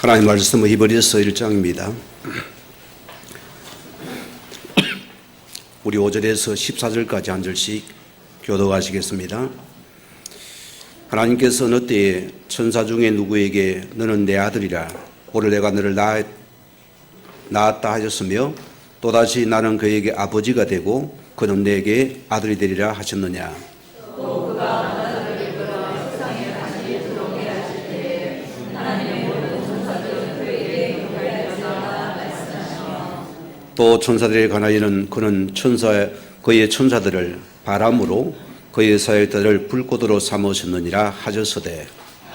하나님 말씀은 히브리서 1장입니다. 우리 5절에서 14절까지 한 절씩 교독하시겠습니다. 하나님께서 어느 때에 천사 중에 누구에게 너는 내 아들이라 오늘 내가 너를 낳았다 하셨으며 또다시 나는 그에게 아버지가 되고 그는 내게 아들이 되리라 하셨느냐. 또 그가 하나님을 이끌어 세상에 다시 들어오게 하실 때에 하나님의 모든 천사들은 그에게 경배하리라 말씀하시며 또 천사들에 관하여는 그는 그의 천사들을 바람으로 그의 사역들을 불꽃으로 삼으셨느니라 하셨으되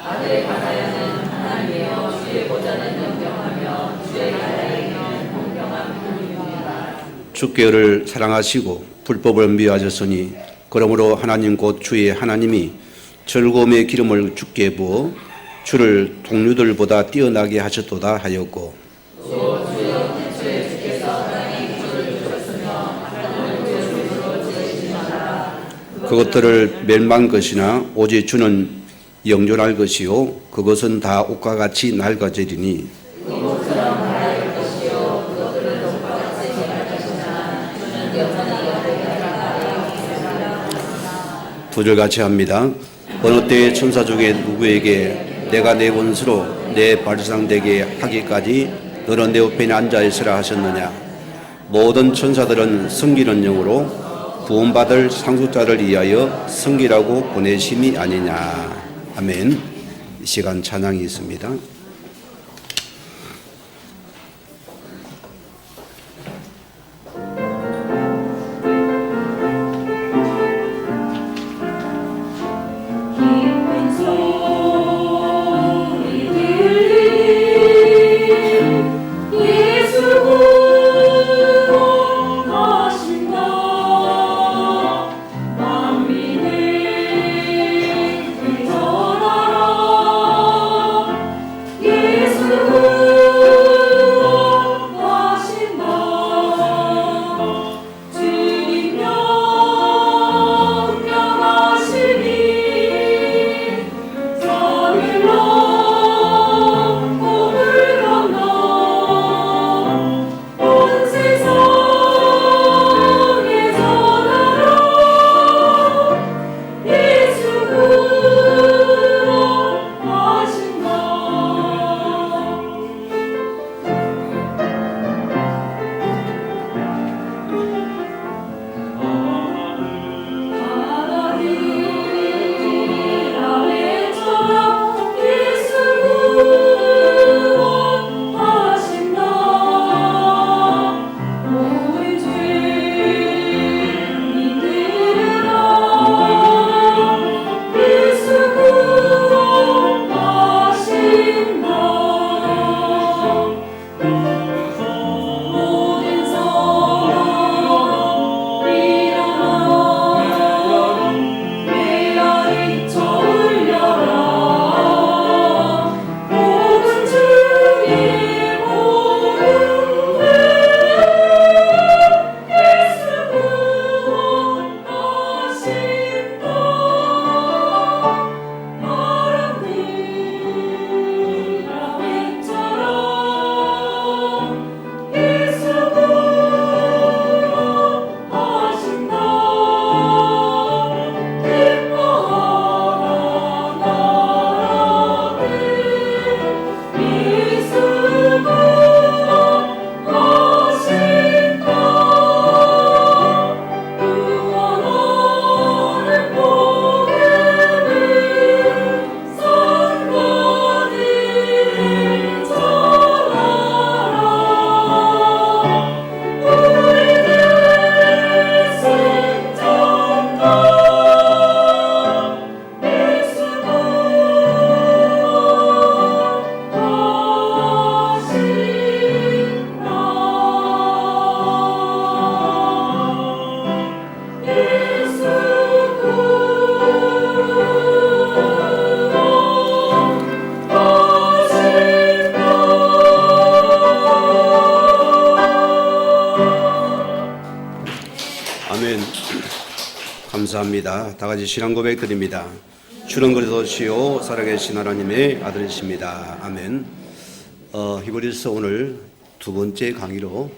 아들에 관하여는 하나님이여 주의 보좌는 영경하며 주의 나라에는 공평한 분이옵니다. 주께를 사랑하시고 불법을 미워하셨으니 그러므로 하나님 곧 주의 하나님이 즐거움의 기름을 주께 부어 주를 동류들보다 뛰어나게 하셨도다 하였고 또 주여 태초에 주께서 땅에 기초를 두셨으며 하늘을 주로 지으시니라. 그것들을 멸망 것이나 오직 주는 영존할 것이요 그것은 다 옷과 같이 낡아지리니 이것처럼 바랄 것이요 그것들은 옷과 같이 멸할 것이나 주는 영원히 두 절 같이 합니다. 어느 때의 천사 중에 누구에게 내가 내 원수로 내 발상 되게 하기까지 너는 내 우편에 앉아 있으라 하셨느냐. 모든 천사들은 섬기는 영으로 구원받을 상속자를 위하여 섬기라고 보내심이 아니냐. 아멘. 이 시간 찬양이 있습니다. 감사합니다. 다 같이 신앙 고백 드립니다. 주는 그리스도시요 살아계신 하나님의 아들이십니다. 아멘. 히브리서 오늘 두 번째 강의로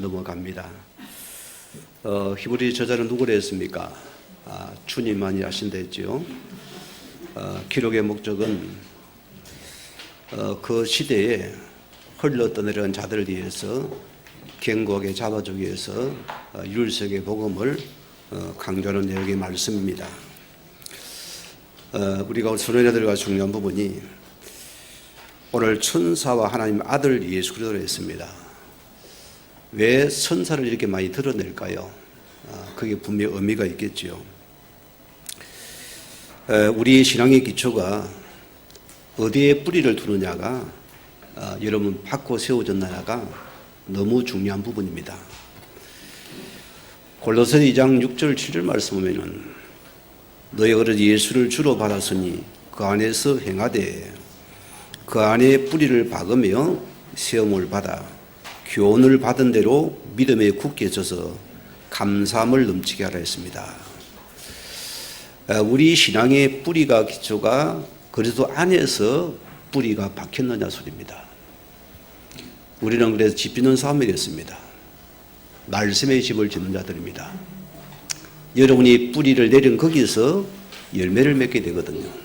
넘어갑니다. 히브리 저자는 누구라 했습니까? 주님만이 하신다 했죠. 기록의 목적은 그 시대에 흘러떠내려간 자들을 위해서 견고하게 잡아주기 위해서 율석의 복음을 강조하는 내용의 말씀입니다. 우리가 손에 들어갈 중요한 부분이 오늘 천사와 하나님 아들 예수 그리스도로 했습니다. 왜 천사를 이렇게 많이 드러낼까요? 그게 분명히 의미가 있겠죠. 우리 신앙의 기초가 어디에 뿌리를 두느냐가 여러분 받고 세워졌느냐가 너무 중요한 부분입니다. 골로새 2장 6절 7절 말씀 보면은 너희가 그런 예수를 주로 받았으니 그 안에서 행하되 그 안에 뿌리를 박으며 세움을 받아 교훈을 받은 대로 믿음에 굳게 서서 감사함을 넘치게 하라 했습니다. 우리 신앙의 뿌리가 기초가 그리스도 안에서 뿌리가 박혔느냐 소리입니다. 우리는 그래서 집 짓는 사람이 됐습니다. 말씀의 집을 짓는 자들입니다. 여러분이 뿌리를 내린 거기서 열매를 맺게 되거든요.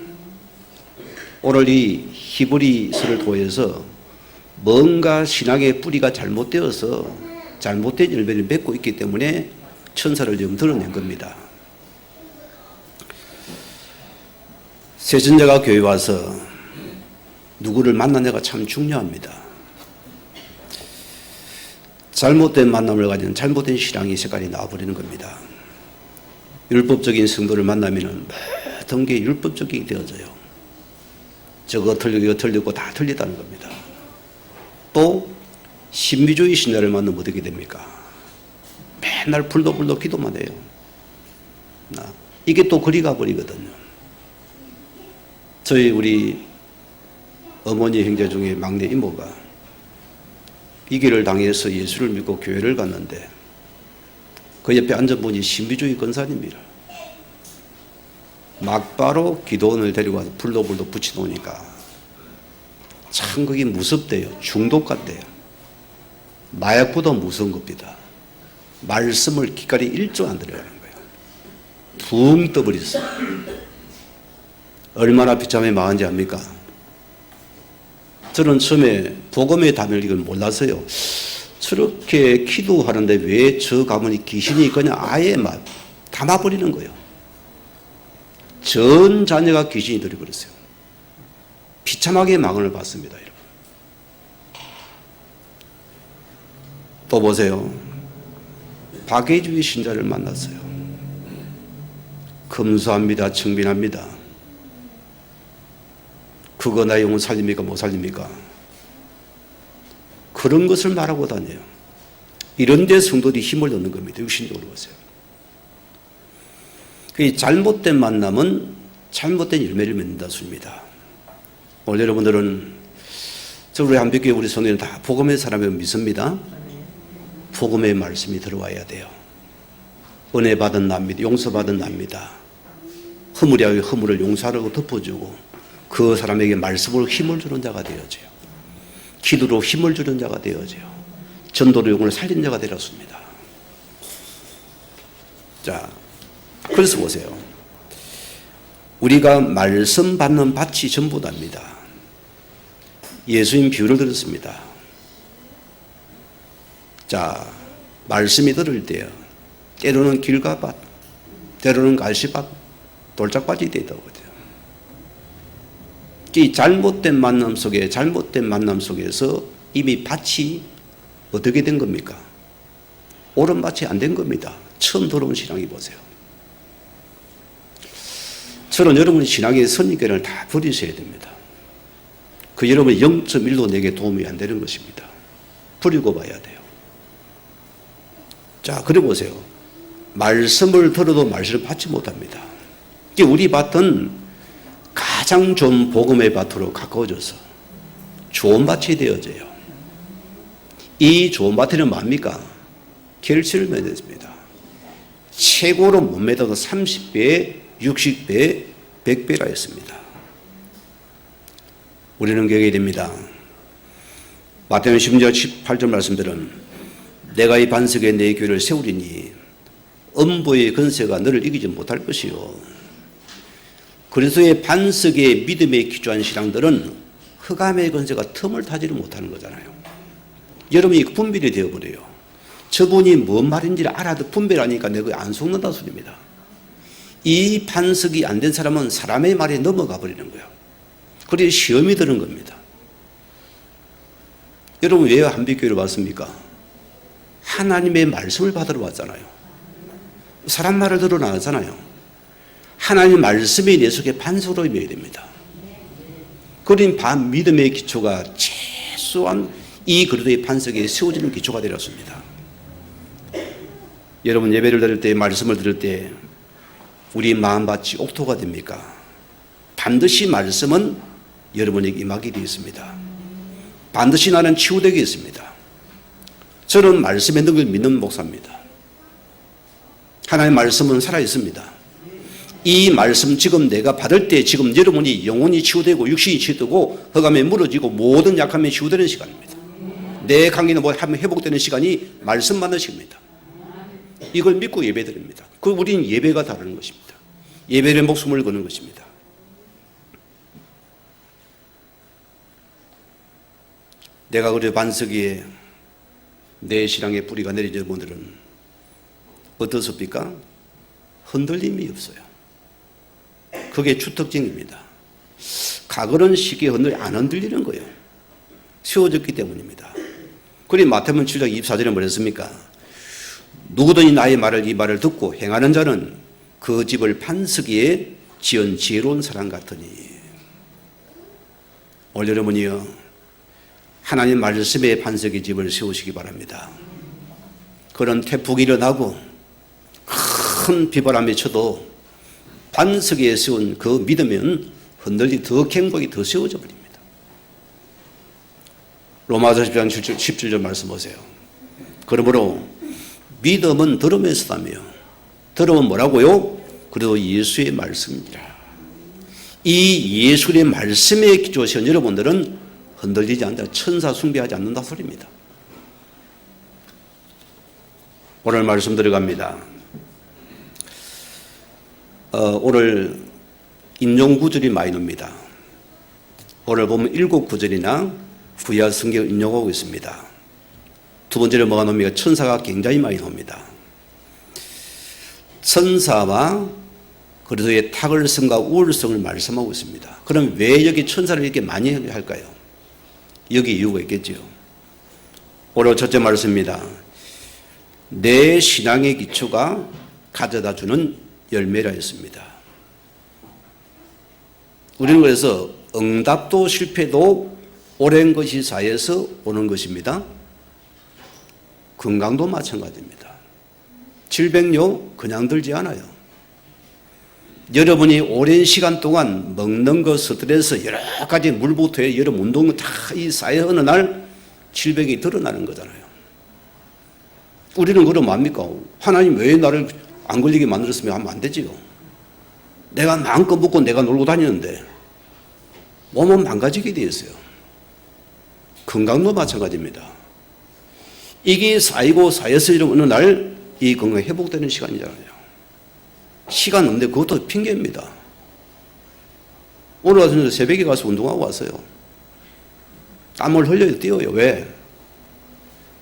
오늘 이 히브리서를 통해서 뭔가 신앙의 뿌리가 잘못되어서 잘못된 열매를 맺고 있기 때문에 천사를 지금 드러낸 겁니다. 세전자가 교회 와서 누구를 만나냐가 참 중요합니다. 잘못된 만남을 가지는 잘못된 신앙의 색깔이 나와버리는 겁니다. 율법적인 성도를 만나면 모든 게 율법적이 되어져요. 저거 틀리고 이거 틀리고 다 틀리다는 겁니다. 또 신비주의 신자를 만나면 어떻게 됩니까? 맨날 불도 기도만 해요. 이게 또 그리 가버리거든요. 저희 우리 어머니 형제 중에 막내 이모가 이 길을 당해서 예수를 믿고 교회를 갔는데 그 옆에 앉아보니 신비주의 권사님이라. 막바로 기도원을 데리고 와서 불도 붙여놓으니까 참 그게 무섭대요. 중독 같대요. 마약보다 무서운 겁니다. 말씀을 기깔이 1조 안 들어가는 거예요. 붕 떠버렸어요. 얼마나 비참해 망한지 압니까? 저는 처음에 복음의 단어를 이걸 몰라서요. 저렇게 기도하는데 왜 저 가문이 귀신이 그냥 아예 막 담아버리는 거예요. 전 자녀가 귀신이 들어버렸어요. 비참하게 망언을 받습니다, 여러분. 또 보세요. 박애주의 신자를 만났어요. 검소합니다. 청빈합니다. 그거 나의 영혼 살립니까? 못 살립니까? 그런 것을 말하고 다녀요. 이런 데 성도들이 힘을 얻는 겁니다. 육신적으로 보세요. 그 잘못된 만남은 잘못된 열매를 맺는다 소리입니다. 오늘 여러분들은 우리 한빛교회 우리 성도들은 다 복음의 사람이라고 믿습니다. 복음의 말씀이 들어와야 돼요. 은혜 받은 납니다. 용서받은 납니다. 허물이야 허물을 용서하고 덮어주고 그 사람에게 말씀으로 힘을 주는 자가 되어져요. 기도로 힘을 주는 자가 되어져요. 전도로 영혼을 살린 자가 되었습니다. 자, 그래서 보세요. 우리가 말씀 받는 밭이 전부답니다. 예수님 비유를 들었습니다. 자, 말씀이 들을 때요. 때로는 길가밭, 때로는 갈시밭, 돌짝밭이 되다고 그래요. 이 잘못된 만남 속에서 이미 밭이 어떻게 된 겁니까? 옳은 밭이 안 된 겁니다. 처음 들어온 신앙이 보세요. 저는 여러분의 신앙의 선입견을 다 버리셔야 됩니다. 그 여러분의 0.1도 내게 도움이 안 되는 것입니다. 버리고 봐야 돼요. 자, 그래 보세요. 말씀을 들어도 말씀을 받지 못합니다. 우리 밭은 가장 좋은 복음의 밭으로 가까워져서 좋은 밭이 되어져요. 이 좋은 밭에는 뭡니까? 결실을 맺었습니다. 최고로 못 맺어도 30배, 60배, 100배라 했습니다. 우리는 경계됩니다. 마태복음 10장 18절 말씀들은 내가 이 반석에 내 교회를 세우리니 음부의 권세가 너를 이기지 못할 것이요. 그리스도의 반석에 믿음에 기초한 신앙들은 흑암의 권세가 틈을 타지를 못하는 거잖아요. 여러분이 분별이 되어버려요. 저분이 뭔 말인지를 알아도 분별하니까 내가 안 속는다 소리입니다. 이 반석이 안 된 사람은 사람의 말에 넘어가 버리는 거예요. 그래서 시험이 드는 겁니다. 여러분 왜 한빛교회를 왔습니까? 하나님의 말씀을 받으러 왔잖아요. 사람 말을 들으러 나왔잖아요. 하나님의 말씀이 내 속에 반석으로 임해야 됩니다. 그린 믿음의 기초가 최소한 이 그리스도의 반석에 세워지는 기초가 되었습니다. 여러분 예배를 드릴 때, 말씀을 들을 때 우리 마음밭이 옥토가 됩니까? 반드시 말씀은 여러분에게 임하게 되어 있습니다. 반드시 나는 치유되게 있습니다. 저는 말씀에 있는 걸 믿는 목사입니다. 하나님의 말씀은 살아있습니다. 이 말씀 지금 내가 받을 때 지금 여러분이 영혼이 치유되고 육신이 치유되고 흑암에 무너지고 모든 약함에 치유되는 시간입니다. 내 관계는 뭐 하면 회복되는 시간이 말씀 받는 시간입니다. 이걸 믿고 예배드립니다. 그 우리는 예배가 다르는 것입니다. 예배를 목숨을 거는 것입니다. 내가 그래 반석 위에 내 신앙의 뿌리가 내려진 분들은 어떻습니까? 흔들림이 없어요. 그게 주특징입니다. 과거는 쉽게 안 흔들리는 거예요. 세워졌기 때문입니다. 그리 마태복음 7장 24절에 뭐랬습니까? 누구든지 나의 말을 이 말을 듣고 행하는 자는 그 집을 반석 위에 지은 지혜로운 사람 같으니. 오늘 여러분이요 하나님 말씀의 반석의 집을 세우시기 바랍니다. 그런 태풍이 일어나고 큰 비바람이 쳐도 반석 위에 세운 그 믿으면 흔들리 더 갱복이 더 세워져 버립니다. 로마서 10장 17절 말씀 보세요. 그러므로 믿음은 들음에서다며 들음은 뭐라고요? 그래도 예수의 말씀이라. 이 예수의 말씀에 기초하신 여러분들은 흔들리지 않는다. 천사 숭배하지 않는다 소리입니다. 오늘 말씀 들어갑니다. 오늘 인용 구절이 많이 납니다. 오늘 보면 7구절이나 구약 성경을 인용하고 있습니다. 두 번째로 뭐가 납니까? 천사가 굉장히 많이 나옵니다. 천사와 그리스도의 탁월성과 우월성을 말씀하고 있습니다. 그럼 왜 여기 천사를 이렇게 많이 할까요? 여기 이유가 있겠죠. 오늘 첫째 말씀입니다. 내 신앙의 기초가 가져다 주는 열매라 했습니다. 우리는 그래서 응답도 실패도 오랜 것이 쌓여서 오는 것입니다. 건강도 마찬가지입니다. 질병요 그냥 들지 않아요. 여러분이 오랜 시간 동안 먹는 것, 스트레스, 여러 가지 물부터 여러 운동 다 이 쌓여 어느 날 질병이 드러나는 거잖아요. 우리는 그럼 뭡니까? 하나님 왜 나를 안 걸리게 만들었으면 하면 안 되지요. 내가 마음껏 먹고 내가 놀고 다니는데 몸은 망가지게 되어 있어요. 건강도 마찬가지입니다. 이게 쌓이고 쌓여서 어느 날 이 건강이 회복되는 시간이잖아요. 시간 없는데 그것도 핑계입니다. 오늘 와서 새벽에 가서 운동하고 왔어요. 땀을 흘려야 뛰어요. 왜?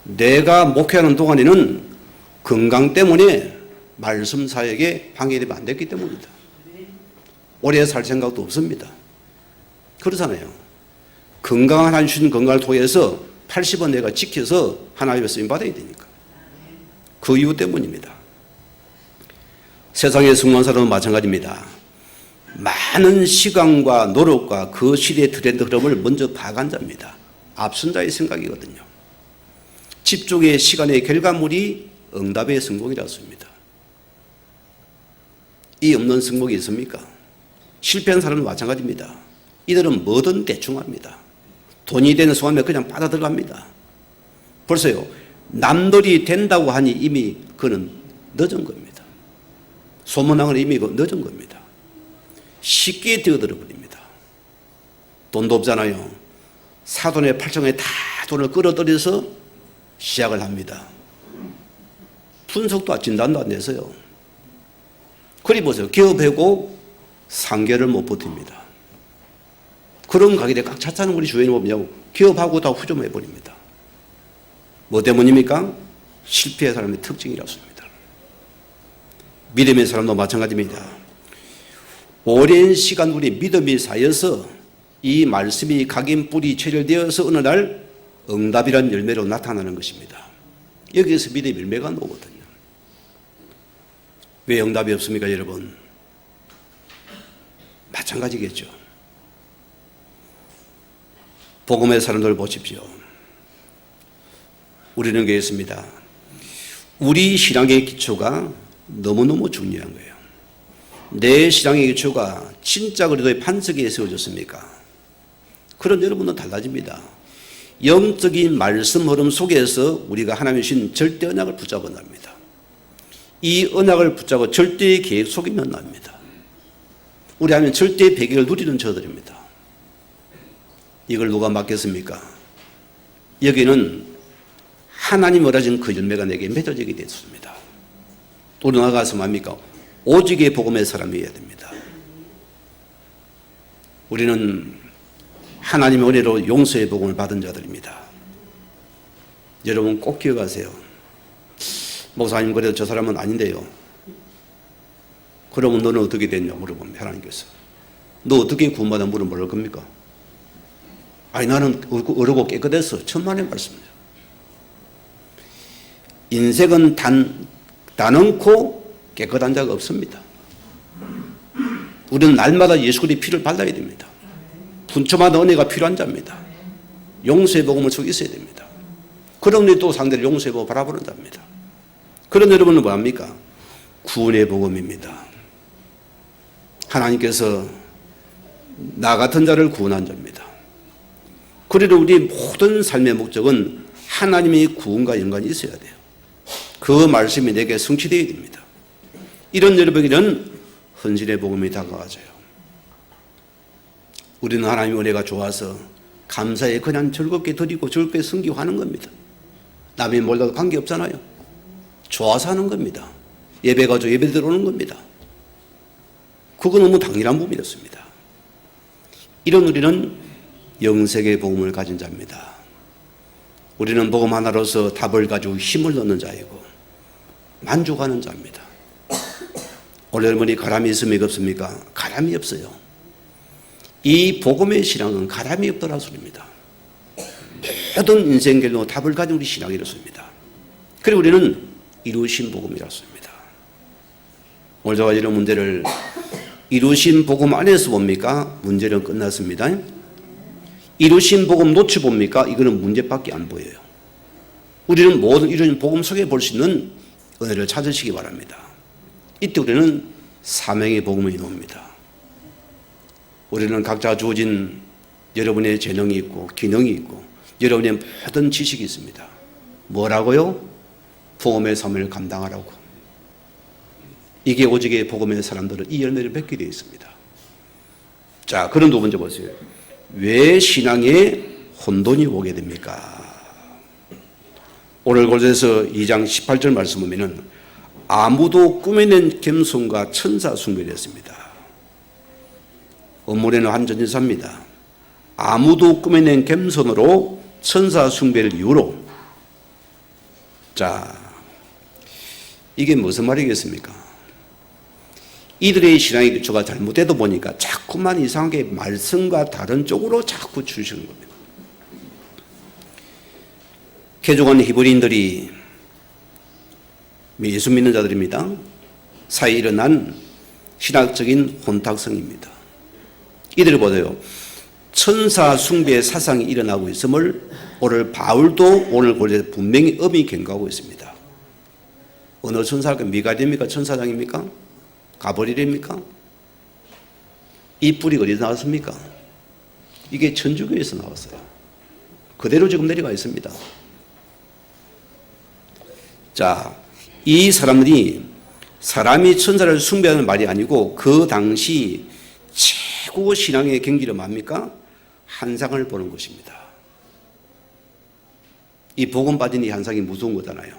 내가 목회하는 동안에는 건강 때문에 말씀 사역에 방해되면 안 됐기 때문입니다. 오래 살 생각도 없습니다. 그렇잖아요. 건강한 하나님 주신 건강을 통해서 80원 내가 지켜서 하나님의 쓰임 받아야 되니까. 그 이유 때문입니다. 세상의 승무원 사람은 마찬가지입니다. 많은 시간과 노력과 그 시대의 트렌드 흐름을 먼저 파악한 자입니다. 앞선 자의 생각이거든요. 집중의 시간의 결과물이 응답의 성공이라고 씁니다. 이 없는 성공이 있습니까? 실패한 사람은 마찬가지입니다. 이들은 뭐든 대충 합니다. 돈이 되는 순간에 그냥 빠져 들어갑니다. 벌써요. 남들이 된다고 하니 이미 그는 늦은 겁니다. 소문왕은 이미 늦은 겁니다. 쉽게 뛰어들어 버립니다. 돈도 없잖아요. 사돈의 팔청에 다 돈을 끌어들여서 시작을 합니다. 분석도 진단도 안 돼서요. 그리 보세요. 기업하고 상계를 못 버팁니다. 그런 가게에 꽉 찼다는 우리 주인이 보면 기업하고 다 후점해버립니다. 뭐 때문입니까? 실패의 사람의 특징이라습니다. 믿음의 사람도 마찬가지입니다. 오랜 시간 우리 믿음이 쌓여서 이 말씀이 각인 뿌리 체결되어서 어느 날 응답이란 열매로 나타나는 것입니다. 여기에서 믿음의 열매가 나오거든요. 왜 응답이 없습니까, 여러분? 마찬가지겠죠. 복음의 사람들 보십시오. 우리는 그랬습니다. 우리 신앙의 기초가 너무너무 중요한 거예요. 내 신앙의 기초가 진짜 그리스도의 반석에 세워졌습니까? 그런 여러분은 달라집니다. 영적인 말씀 흐름 속에서 우리가 하나님의 주신 절대 언약을 붙잡아 납니다. 이 언약을 붙잡아 절대의 계획 속에 납니다. 우리 하나님 절대의 배경을 누리는 저들입니다. 이걸 누가 맡겼습니까? 여기는 하나님 허락하신 그 열매가 내게 맺어지게 됐습니다. 또 나아가서 뭡니까? 오직의 복음의 사람이어야 됩니다. 우리는 하나님의 은혜로 용서의 복음을 받은 자들입니다. 여러분 꼭 기억하세요. 목사님 그래도 저 사람은 아닌데요. 그러면 너는 어떻게 됐냐 물어보면 하나님께서 너 어떻게 구원받아 물으면 뭐랄 겁니까? 아니 나는 어르고 깨끗했어. 천만의 말씀이에요. 인생은 단언코 깨끗한 자가 없습니다. 우리는 날마다 예수 그리스도의 피를 발라야 됩니다. 분초마다 은혜가 필요한 자입니다. 용서의 복음을 속에 있어야 됩니다. 그런 우리 또 상대를 용서의 복음을 바라보는 자입니다. 그런 여러분은 뭐합니까? 구원의 복음입니다. 하나님께서 나 같은 자를 구원한 자입니다. 그래도 우리 모든 삶의 목적은 하나님의 구원과 연관이 있어야 돼요. 그 말씀이 내게 성취되어야 됩니다. 이런 여러분에게는 헌신의 복음이 다가와져요. 우리는 하나님의 은혜가 좋아서 감사에 그냥 즐겁게 드리고 즐겁게 섬기하는 겁니다. 남이 몰라도 관계없잖아요. 좋아서 하는 겁니다. 예배 가지고 예배 들어오는 겁니다. 그건 너무 당연한 부분이었습니다. 이런 우리는 영생의 복음을 가진 자입니다. 우리는 복음 하나로서 답을 가지고 힘을 얻는 자이고 만족하는 자입니다. 오늘 여러분이 가람이 있습니까 없습니까? 가람이 없어요. 이 복음의 신앙은 가람이 없더라 소리입니다. 모든 인생길로 답을 가진 우리 신앙이 이렇습니다. 그리고 우리는 이루신 복음이라 씁니다. 오늘 제가 이런 문제를 이루신 복음 안에서 봅니까? 문제는 끝났습니다. 이루신 복음 놓치 봅니까? 이거는 문제밖에 안 보여요. 우리는 모든 이루신 복음 속에 볼 수 있는 은혜를 찾으시기 바랍니다. 이때 우리는 사명의 복음이 나옵니다. 우리는 각자 주어진 여러분의 재능이 있고 기능이 있고 여러분의 모든 지식이 있습니다. 뭐라고요? 복음의 사명을 감당하라고. 이게 오직의 복음의 사람들은 이 열매를 맺게 되어 있습니다. 자, 그런 두 번째 보세요. 왜 신앙에 혼돈이 오게 됩니까? 오늘 골로새서 2장 18절 말씀 보면은 아무도 꾸며낸 겸손과 천사 숭배를 했습니다. 원문에는 한전지사입니다. 아무도 꾸며낸 겸손으로 천사 숭배를 이유로. 자, 이게 무슨 말이겠습니까? 이들의 신앙의 기초가 잘못되다 보니까 자꾸만 이상하게 말씀과 다른 쪽으로 자꾸 주시는 겁니다. 개종한 히브리인들이 예수 믿는 자들입니다. 사이에 일어난 신학적인 혼탁성입니다. 이들을 보세요. 천사 숭배의 사상이 일어나고 있음을 오늘 바울도 오늘 골로새 분명히 엄히 경고하고 있습니다. 어느 천사가 미가엘입니까? 천사장입니까? 가버릴입니까? 이 뿌리가 어디서 나왔습니까? 이게 천주교에서 나왔어요. 그대로 지금 내려가 있습니다. 자, 이 사람들이 사람이 천사를 숭배하는 말이 아니고 그 당시 최고 신앙의 경지를 뭡니까? 환상을 보는 것입니다. 이 복음 빠진 이 현상이 무서운 거잖아요.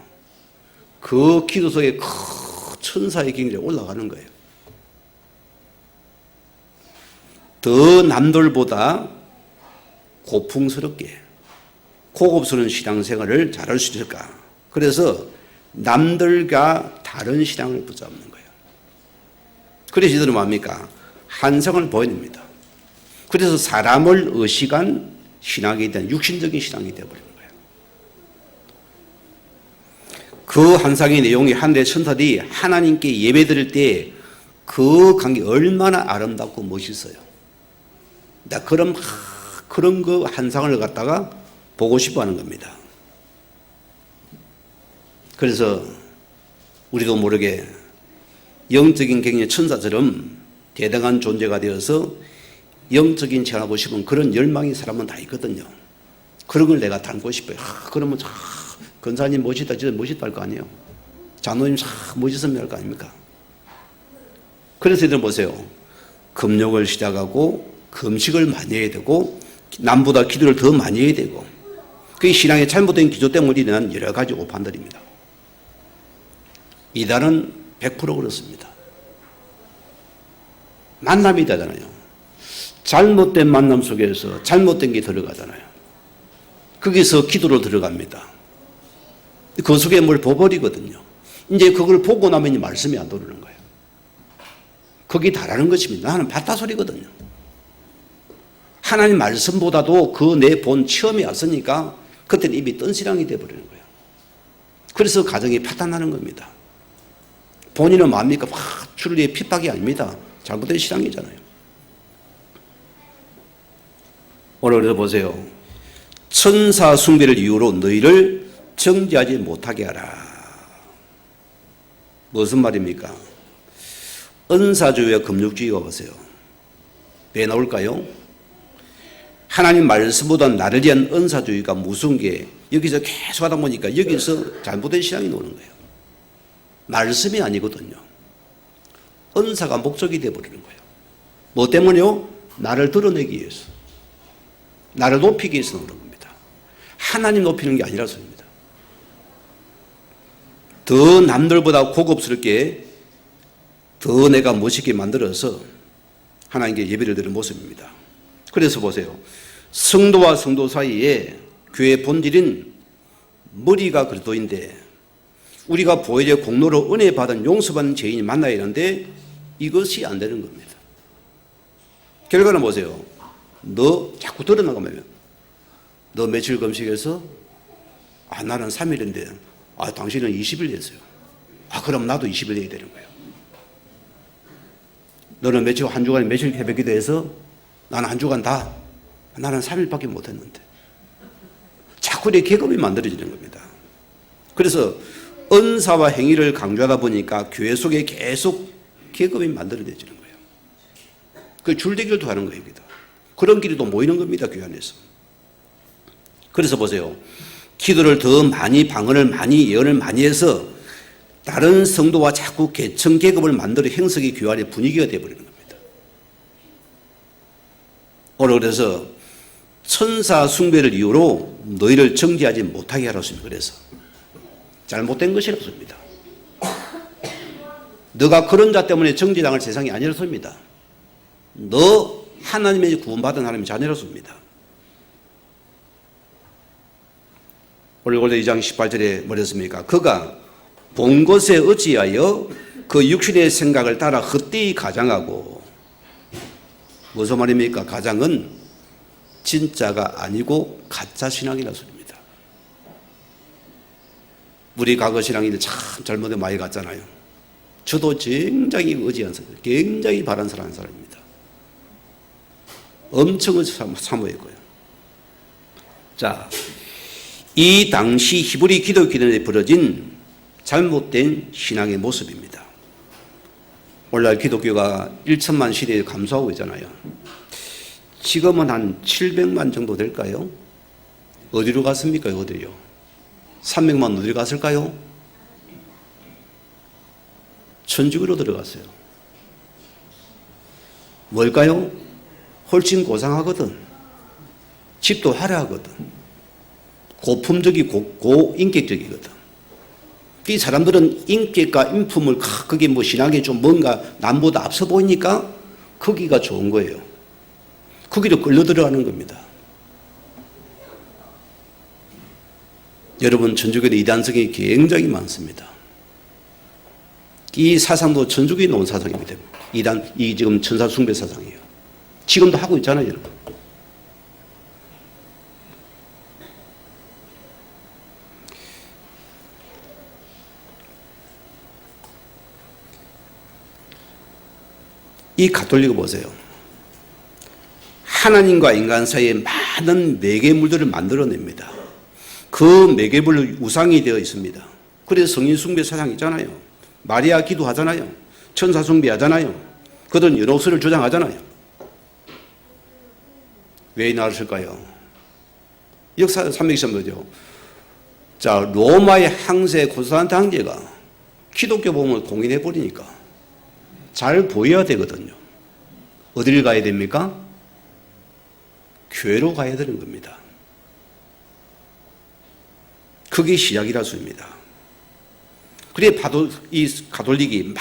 그 기도 속에 큰 천사의 경지에 올라가는 거예요. 더 남들보다 고풍스럽게 고급스러운 신앙생활을 잘할 수 있을까? 그래서 남들과 다른 신앙을 붙잡는 거예요. 그래서 이들은 뭡니까? 한상을 보여냅니다. 그래서 사람을 의식한 신앙에 대한 육신적인 신앙이 되어버리는 거예요. 그 한상의 내용이 하늘의 천사들이 하나님께 예배드릴 때 그 관계 얼마나 아름답고 멋있어요. 나 그런 그 한상을 갖다가 보고 싶어 하는 겁니다. 그래서 우리도 모르게 영적인 경의 천사처럼 대등한 존재가 되어서 영적인 체험하고 싶은 그런 열망이 사람은 다 있거든요. 그런 걸 내가 닮고 싶어요. 그러면 권사님 멋있다, 진짜 멋있다 할 거 아니에요. 장로님 멋있으면 할 거 아닙니까? 그래서 이들 보세요. 금욕을 시작하고 금식을 많이 해야 되고 남보다 기도를 더 많이 해야 되고 그게 신앙의 잘못된 기조 때문에 일어난 여러 가지 오판들입니다. 이단은 100% 그렇습니다. 만남이 되잖아요. 잘못된 만남 속에서 잘못된 게 들어가잖아요. 거기서 기도로 들어갑니다. 그 속에 뭘 버버리거든요. 이제 그걸 보고 나면 이 말씀이 안 들어오는 거예요. 거기 달하는 것입니다. 나는 봤다 소리거든요. 하나님 말씀보다도 그 내 본 체험이 왔으니까 그때는 입이 뜬시랑이 되어버리는 거예요. 그래서 가정이 파탄나는 겁니다. 본인은 뭡니까? 주를 핍박이 아닙니다. 잘못된 신앙이잖아요. 오늘 그래서 보세요. 천사 숭배를 이유로 너희를 정죄하지 못하게 하라. 무슨 말입니까? 은사주의와 금육주의가 보세요. 왜 나올까요? 하나님 말씀보다 나를 위한 은사주의가 무서운 게 여기서 계속 하다 보니까 여기서 잘못된 신앙이 나오는 거예요. 말씀이 아니거든요. 은사가 목적이 되어버리는 거예요. 뭐 때문에요? 나를 드러내기 위해서. 나를 높이기 위해서 나오는 겁니다. 하나님 높이는 게 아니라 소리입니다. 더 남들보다 고급스럽게 더 내가 멋있게 만들어서 하나님께 예배를 드리는 모습입니다. 그래서 보세요. 성도와 성도 사이에 교회의 본질인 머리가 그리스도인데 우리가 보혈의 공로로 은혜 받은 용서받은 죄인이 만나야 하는데 이것이 안 되는 겁니다. 결과는 보세요. 너 자꾸 드러나가면 너 며칠 금식해서 나는 3일인데 당신은 20일 했어요. 그럼 나도 20일 해야 되는 거예요. 너는 며칠 한 주간에 며칠 새벽 기도해서 나는 한 주간 다 나는 3일밖에 못했는데 자꾸 내 계급이 만들어지는 겁니다. 그래서 은사와 행위를 강조하다 보니까 교회 속에 계속 계급이 만들어지는 거예요. 그 줄대기를 하는 거예요. 그런 길이 또 모이는 겁니다. 교회 안에서. 그래서 보세요. 기도를 더 많이 방언을 많이 예언을 많이 해서 다른 성도와 자꾸 계층 계급을 만들어 형성이 교회 안의 분위기가 되어버리는 겁니다. 오늘 그래서 천사 숭배를 이유로 너희를 정죄하지 못하게 하라습니다. 그래서 잘못된 것이라습니다. 너가 그런 자 때문에 정죄당할 세상이 아니라습니다. 너 하나님의 구원받은 하나님의 자녀라습니다. 오늘 2장 18절에 뭐랬습니까? 그가 본 것에 어찌하여 그 육신의 생각을 따라 헛되이 가장하고 무슨 말입니까? 가장은 진짜가 아니고 가짜 신앙이라는 소리입니다. 우리 과거 신앙인들 참 잘못에 많이 갔잖아요. 저도 굉장히 의지한 사람, 굉장히 바른 사람입니다. 엄청 사모했고요. 자, 이 당시 히브리 기독교인에 벌어진 잘못된 신앙의 모습입니다. 오늘날 기독교가 1천만 시대에 감소하고 있잖아요. 지금은 한 700만 정도 될까요? 어디로 갔습니까? 어디요? 300만 어디로 갔을까요? 천주교로 들어갔어요. 뭘까요? 훨씬 고상하거든. 집도 화려하거든. 고품적이고 고인격적이거든. 이 사람들은 인격과 인품을 그게 뭐 신앙에 좀 뭔가 남보다 앞서 보이니까 거기가 좋은 거예요. 거기로 끌려 들어가는 겁니다. 여러분, 천주교의 이단성이 굉장히 많습니다. 이 사상도 천주교에 놓은 사상입니다. 이 지금 천사 숭배 사상이에요. 지금도 하고 있잖아요, 여러분. 이 가톨릭을 보세요. 하나님과 인간 사이에 많은 매개물들을 만들어냅니다. 그 매개물은 우상이 되어 있습니다. 그래서 성인 숭배 사상이 있잖아요. 마리아 기도하잖아요. 천사 숭배하잖아요. 그들은 연옥수를 주장하잖아요. 왜 나왔을까요? 역사 300년 뭐죠? 자, 로마의 황제 콘스탄틴 황제가 기독교 복음을 공인해 버리니까 잘 보여야 되거든요. 어디를 가야 됩니까? 교회로 가야 되는 겁니다. 그게 시작이라 소입니다. 그래 이 가톨릭이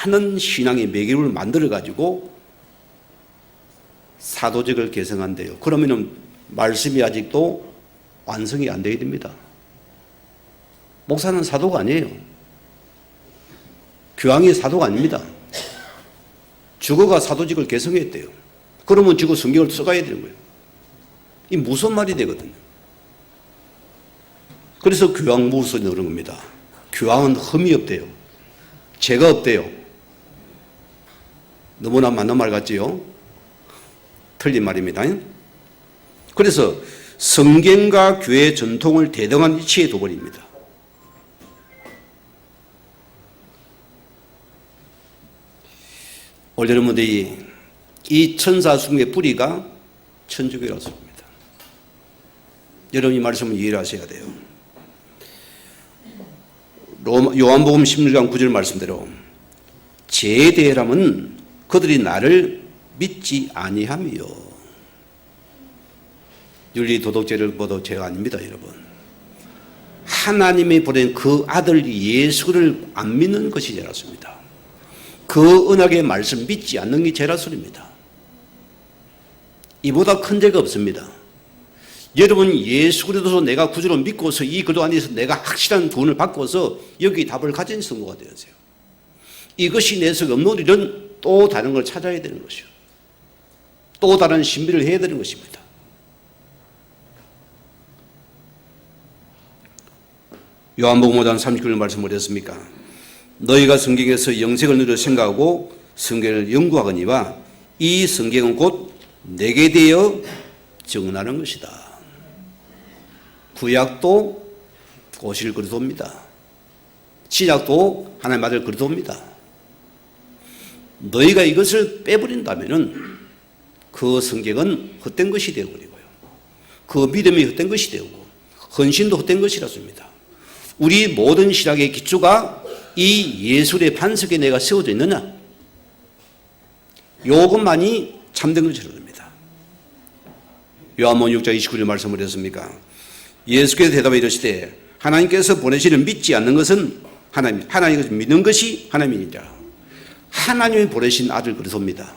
많은 신앙의 매개를 만들어 가지고 사도직을 개성한대요. 그러면은 말씀이 아직도 완성이 안 되어야 됩니다. 목사는 사도가 아니에요. 교황이 사도가 아닙니다. 주거가 사도직을 개성했대요. 그러면 지금 성경을 써가야 되는 거예요. 이 무슨 말이 되거든요. 그래서 교황 무소에 넣는 겁니다. 교황은 흠이 없대요. 죄가 없대요. 너무나 맞는 말 같지요? 틀린 말입니다. 그래서 성경과 교회 전통을 대등한 위치에 둬버립니다. 오늘 여러분들이 이 천사 숭배의 뿌리가 천주교라서 합니다. 여러분이 말씀을 이해를 하셔야 돼요. 요한복음 16장 9절 말씀대로 죄에 대하면 그들이 나를 믿지 아니하며, 윤리도덕죄를 봐도 죄가 아닙니다, 여러분. 하나님이 보낸 그 아들 예수를 안 믿는 것이 죄라습니다. 그 언약의 말씀 믿지 않는 게 죄라소리입니다. 이보다 큰 죄가 없습니다. 여러분, 예수 그리스도 내가 구주로 믿고서 이 그리스도 안에서 내가 확실한 구원을 받고서 여기 답을 가진 성도가 되었어요. 이것이 내 속에 없는 일은 또 다른 걸 찾아야 되는 것이요. 또 다른 신비를 해야 되는 것입니다. 요한복음 5장 39절 말씀 어땠습니까? 너희가 성경에서 영생을 누려 생각하고 성경을 연구하거니와 이 성경은 곧 내게 대하여 증언하는 것이다. 구약도 오실 그리스도입니다. 신약도 하나님 아들 그리스도입니다. 너희가 이것을 빼버린다면은 그 성경은 헛된 것이 되어버리고요. 그 믿음이 헛된 것이 되고 헌신도 헛된 것이라습니다. 우리 모든 신학의 기초가 이 예술의 반석에 내가 세워져 있느냐? 이것만이 참된 것이라 됩니다. 요한복음 6장 29절 말씀을 했습니까? 예수께서 대답해 이르시되 하나님께서 보내시는 믿지 않는 것은 하나님을 믿는 것이 하나님이니라. 하나님이 보내신 아들 그리스도입니다.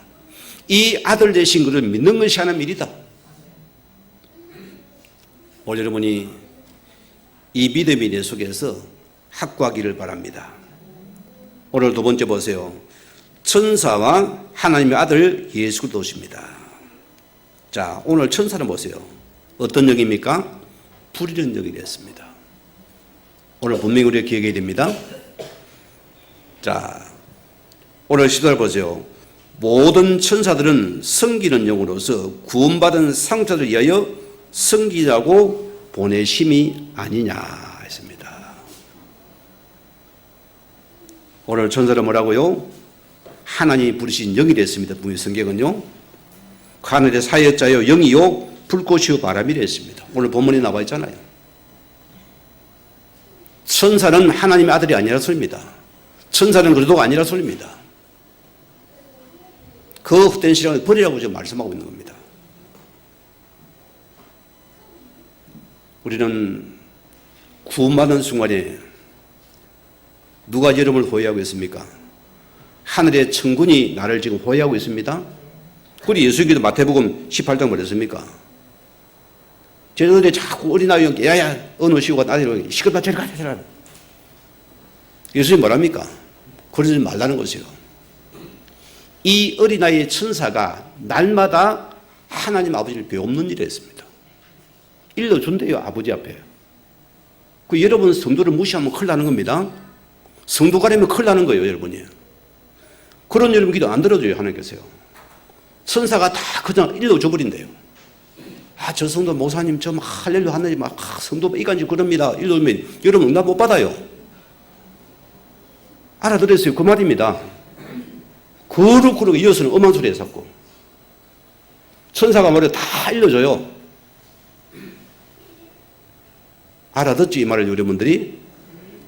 이 아들 되신 그를 믿는 것이 하나님 일이다. 오늘 여러분이 이 믿음이 내 속에서 확고하기를 바랍니다. 오늘 두 번째 보세요. 천사와 하나님의 아들 예수 그리스도십니다. 자, 오늘 천사를 보세요. 어떤 영입니까? 불이른 영이 됐습니다. 오늘 분명히 우리가 기억해야 됩니다. 자, 오늘 시도를 보세요. 모든 천사들은 섬기는 영으로서 구원받은 상자를 위하여 섬기라고 보내심이 아니냐 했습니다. 오늘 천사는 뭐라고요? 하나님이 부르신 영이 됐습니다. 분명히 성경은요. 하늘의 사역자여 영이요 불꽃이요 바람이라 했습니다. 오늘 본문에 나와 있잖아요. 천사는 하나님의 아들이 아니라 소리입니다. 천사는 그리스도가 아니라 소리입니다. 그 헛된 신앙을 버리라고 지금 말씀하고 있는 겁니다. 우리는 구원받은 순간에 누가 여러분을 호위하고 있습니까? 하늘의 천군이 나를 지금 호위하고 있습니다. 그리 예수님께서 마태복음 18장 뭐랬습니까? 쟤네들이 자꾸 어린아이 야야 어느 시고가 나대로 시끄럽다 저리 가 저리 가. 예수님 뭐랍니까? 그러지 말라는 것이요. 이 어린아이의 천사가 날마다 하나님 아버지를 배우는 일을 했습니다. 일러준대요, 아버지 앞에. 그 여러분 성도를 무시하면 큰일 나는 겁니다. 성도 가려면 큰일 나는 거예요, 여러분이. 그런 여러분 기도 안 들어줘요, 하나님께서요. 천사가 다 그냥 일러줘 버린대요. 아, 저 성도 목사님 좀 할렐루야 하나님 막 성도 이간질 그럽니다. 일러주면 여러분 응답 못 받아요. 알아들었어요. 그 말입니다. 그렇게 이어서는 엄한 소리 했었고 천사가 뭐래 다 일러줘요. 알아듣지 이 말을 여러분들이?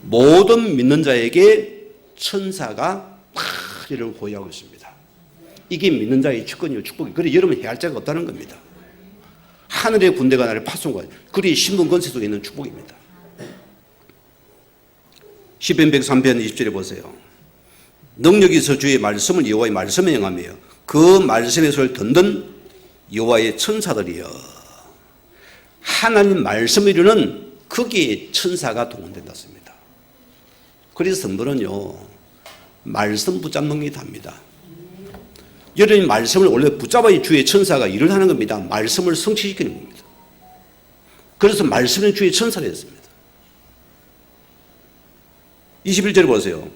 모든 믿는 자에게 천사가 다 이런 호위하고 있습니다. 이게 믿는 자의 축권이요 축복이. 그래 여러분 해할 자가 없다는 겁니다. 하늘의 군대가 나를 파송하고 그리 신분 권세 속에 있는 축복입니다. 시편 103편 20절에 보세요. 능력이 있어 주의 말씀을 여호와의 말씀에 행하며 그 말씀의 소리를 듣는 여호와의 천사들이여. 하나님 말씀을 이루는 거기에 천사가 동원된다 습니다. 그래서 성도는요 말씀 붙잡는 게 답니다. 여러분이 말씀을 원래 붙잡아야 주의 천사가 일을 하는 겁니다. 말씀을 성취시키는 겁니다. 그래서 말씀은 주의 천사를 했습니다. 21절에 보세요.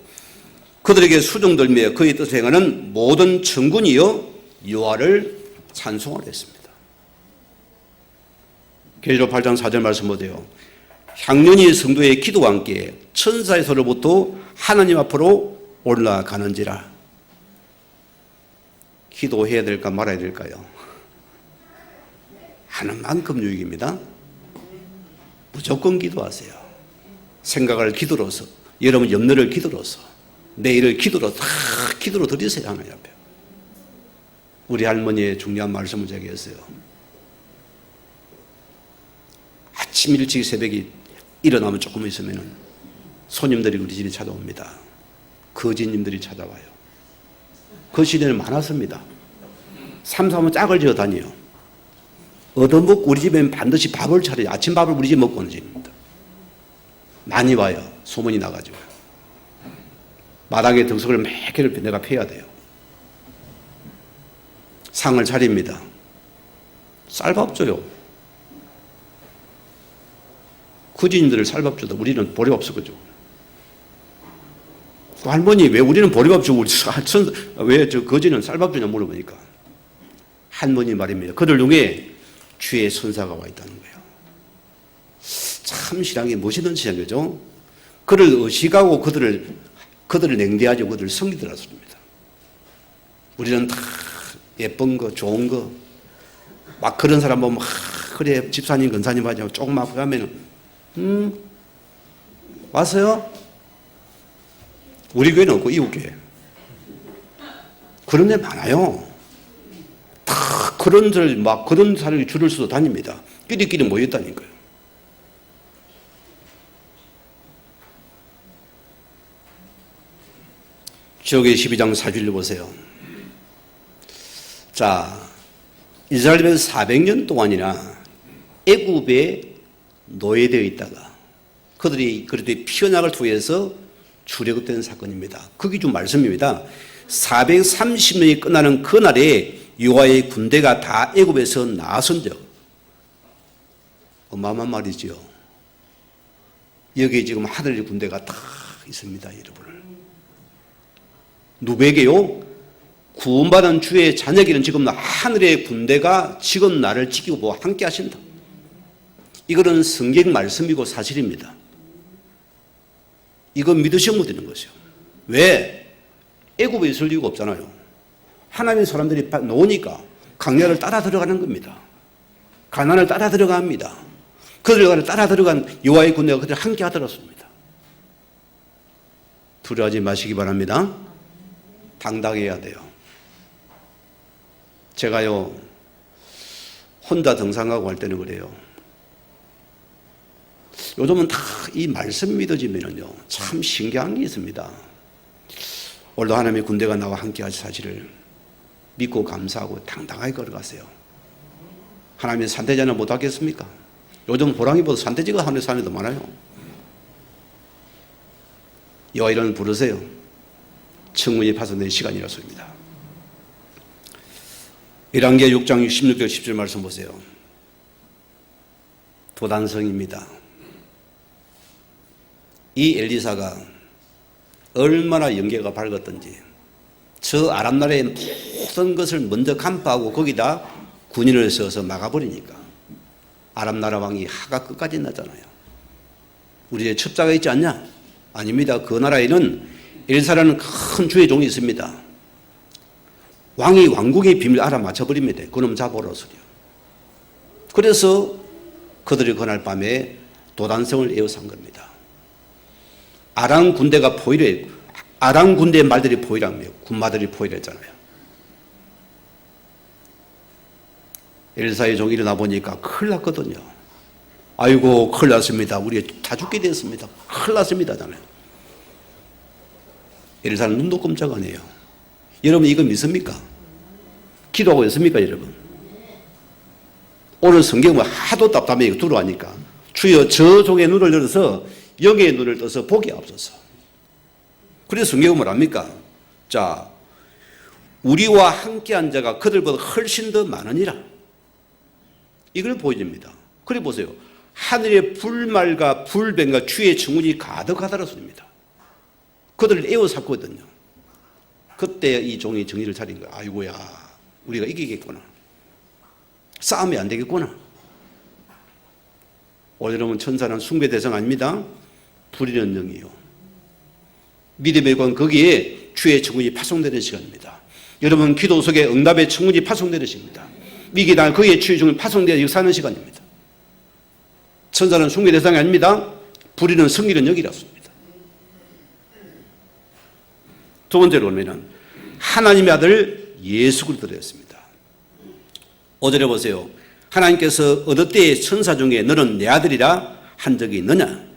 그들에게 수종들며 그의 뜻을 행하는 모든 천군이여 여호와를 찬송하라 했습니다. 계시록 8장 4절 말씀 보세요. 향년이 성도의 기도와 함께 천사의 소리로부터 하나님 앞으로 올라가는지라. 기도해야 될까 말아야 될까요? 하는 만큼 유익입니다. 무조건 기도하세요. 생각을 기도로서, 여러분 염려를 기도로서, 내일을 기도로 다 기도로 드리세요. 하나님 앞에. 우리 할머니의 중요한 말씀을 제가 했어요. 아침 일찍 새벽에 일어나면 조금 있으면 손님들이 우리 집에 찾아옵니다. 거지님들이 찾아와요. 그 시대는 많았습니다. 삼삼은 짝을 지어 다녀요. 얻어먹고 우리 집에는 반드시 밥을 차려요. 아침밥을 우리 집에 먹고 오는 집입니다. 많이 와요. 소문이 나가지고. 마당에 덕석을 몇 개를 내가 패야 돼요. 상을 차립니다. 쌀밥 줘요. 거지님들을 쌀밥 줘도 우리는 보리밥 쓰거죠. 할머니 왜 우리는 보리밥 주고 왜 저 거지는 쌀밥 주냐 물어보니까 할머니 말입니다. 그들 중에 주의 천사가 와 있다는 거예요. 참 신앙이 멋있는 신앙이죠. 그를 의식하고 그들을 냉대하죠. 그들을 섬기더라 소리입니다. 우리는 다 예쁜 거 좋은 거 막 그런 사람 보면 그래 집사님 권사님 하죠. 조금 앞에 가면은 왔어요? 우리 교회는 없고 이웃 교회. 그런 데 많아요. 다 그런 사람이 줄을 서서 다닙니다. 끼리끼리 모였다니까요. 지옥의 12장 4절을 보세요. 자, 이스라엘은 400년 동안이나 애굽에 노예되어 있다가 그들이 그래도 피언약을 통해서 출애굽된 사건입니다. 그게 좀 말씀입니다. 430년이 끝나는 그날에 여호와의 군대가 다 애굽에서 나선 적. 어마어마한 말이죠. 여기에 지금 하늘의 군대가 다 있습니다, 여러분. 누구에게요? 구원받은 주의 자녀에게는 지금 하늘의 군대가 지금 나를 지키고 함께 하신다. 이거는 성경 말씀이고 사실입니다. 이거 믿으시면 되는 것이요. 왜? 애굽에 있을 이유가 없잖아요. 하나님 사람들이 놓으니까 강야를 따라 들어가는 겁니다. 가나안을 따라 들어갑니다. 그들을 따라 들어간 여호와의 군대가 그들 함께 하더랬습니다. 두려워하지 마시기 바랍니다. 당당해야 돼요. 제가요 혼자 등산하고 할 때는 그래요. 요즘은 다 이 말씀 믿어지면은요, 참 신기한 게 있습니다. 오늘도 하나님의 군대가 나와 함께 하실 사실을 믿고 감사하고 당당하게 걸어가세요. 하나님의 산대자는 못하겠습니까? 요즘 호랑이보다 산대지가 하는 사람이 더 많아요. 여호와 이름을 부르세요. 청문이 파손된 시간이라서입니다. 열왕기하 6장 16절 17절 말씀 보세요. 도단성입니다. 이 엘리사가 얼마나 영계가 밝았던지 저 아람 나라의 모든 것을 먼저 간파하고 거기다 군인을 세워서 막아버리니까 아람 나라 왕이 하가 끝까지 나잖아요. 우리의 첩자가 있지 않냐? 아닙니다. 그 나라에는 엘사라는 큰 주의 종이 있습니다. 왕이 왕국의 비밀을 알아맞혀버립니다. 그놈 잡아오라 소리요. 그래서 그들이 그날 밤에 도단성을 에워싼 겁니다. 아람 군대가 포위를, 아람 군대의 말들이 포위라며 군마들이 포위를 했잖아요. 엘사의 종이 일어나 보니까 큰일 났거든요. 아이고 큰일 났습니다. 우리 다 죽게 됐습니다. 큰일 났습니다. 엘사는 눈도 끔짝 안 해요. 여러분 이거 믿습니까? 기도하고 있습니까 여러분? 오늘 성경은 하도 답답해요. 들어가니까 주여 저 종의 눈을 열어서 영의 눈을 떠서 보게 하옵소서. 그래서 성경은 뭐랍니까? 자, 우리와 함께한 자가 그들보다 훨씬 더 많으니라. 이걸 보여줍니다. 그래 보세요. 하늘의 불말과 불뱀과 주의 청운이 가득하다는 소리입니다. 그들을 에워쌌거든요. 그때 이 종이 정의를 차린 거야. 아이고야, 우리가 이기겠구나. 싸움이 안 되겠구나. 오늘 여러분 천사는 숭배 대상 아닙니다. 불이는 영이요. 믿음의 관 거기에 주의 청운이 파송되는 시간입니다. 여러분 기도 속에 응답의 청운이 파송되는 시간입니다. 위기당 거기에 주의 청운이 파송되어 역사하는 시간입니다. 천사는 숭배 대상이 아닙니다. 불이는 성기는 영이라습니다. 두 번째로 보면 하나님의 아들 예수 그리스도였습니다. 5절에 보세요. 하나님께서 어느 때에 천사 중에 너는 내 아들이라 한 적이 있느냐?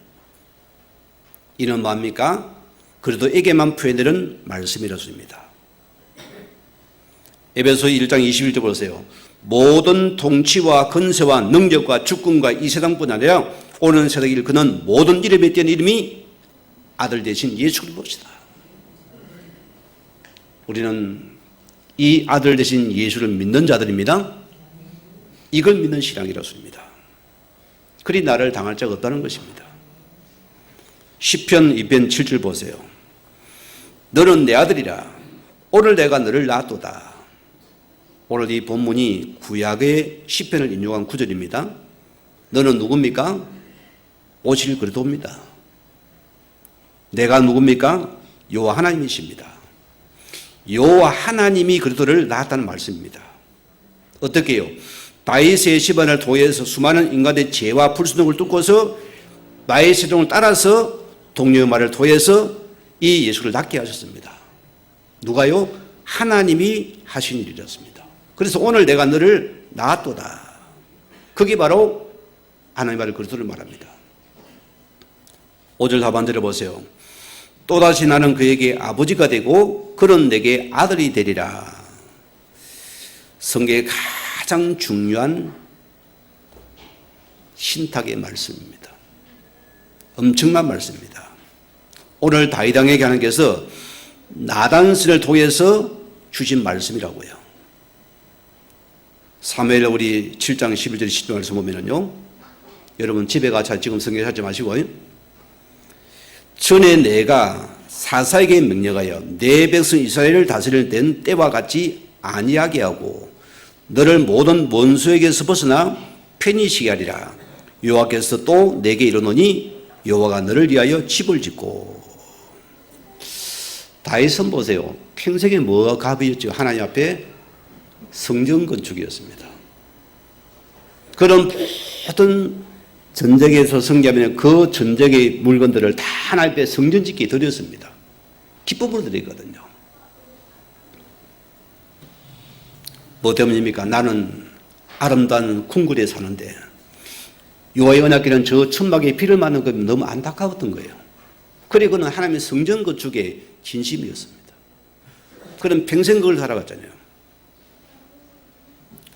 이는 뭡니까? 그리스도에게만 표현되는 말씀이라습니다. 에베소 1장 21절 보세요. 모든 통치와 건세와 능력과 주권과 이 세상뿐 아니라 오는 세상일 그는 모든 이름에 띄는 이름이 아들 되신 예수 그리스도시다. 우리는 이 아들 되신 예수를 믿는 자들입니다. 이걸 믿는 신앙이라습니다. 그리 나를 당할 자가 없다는 것입니다. 시편 2편 7절 보세요. 너는 내 아들이라 오늘 내가 너를 낳았도다. 오늘 이 본문이 구약의 시편을 인용한 구절입니다. 너는 누굽니까? 오실 그리스도입니다. 내가 누굽니까? 여호와 하나님이십니다. 여호와 하나님이 그리스도를 낳았다는 말씀입니다. 어떻게 해요? 다윗의 집안을 통해서 수많은 인간의 죄와 불순종을 뚫고서 다윗의 종을 따라서 동료의 말을 통해서 이 예수를 낳게 하셨습니다. 누가요? 하나님이 하신 일이었습니다. 그래서 오늘 내가 너를 낳았도다. 그게 바로 하나님 말을 그리스도를 말합니다. 5절 하반절에 보세요. 또다시 나는 그에게 아버지가 되고 그는 내게 아들이 되리라. 성경의 가장 중요한 신탁의 말씀입니다. 엄청난 말씀입니다. 오늘 다윗 왕에게 하나님께서 나단신을 통해서 주신 말씀이라고요. 사무엘 우리 7장 11절 10절 말씀 보면은요. 여러분 집에 가서 지금 성경 찾지 마시고요. 전에 내가 사사에게 명령하여 내 백성 이스라엘을 다스릴 땐 때와 같이 아니하게 하고 너를 모든 원수에게서 벗어나 편히 쉬게 하리라. 여호와께서 또 내게 이르노니 여호와가 너를 위하여 집을 짓고. 다윗은 보세요. 평생에 뭐가 갑이었죠? 하나님 앞에 성전 건축이었습니다. 그런 모든 전쟁에서 승리하면 그 전쟁의 물건들을 다 하나님 앞에 성전 짓기에 드렸습니다. 기쁨으로 드리거든요. 뭐 때문입니까? 나는 아름다운 궁궐에 사는데 여호와의 언약궤는 저 천막에 비를 맞는 것 너무 안타까웠던 거예요. 그래 그는 하나님의 성전 건축에 진심이었습니다. 그는 평생 그걸 살아갔잖아요.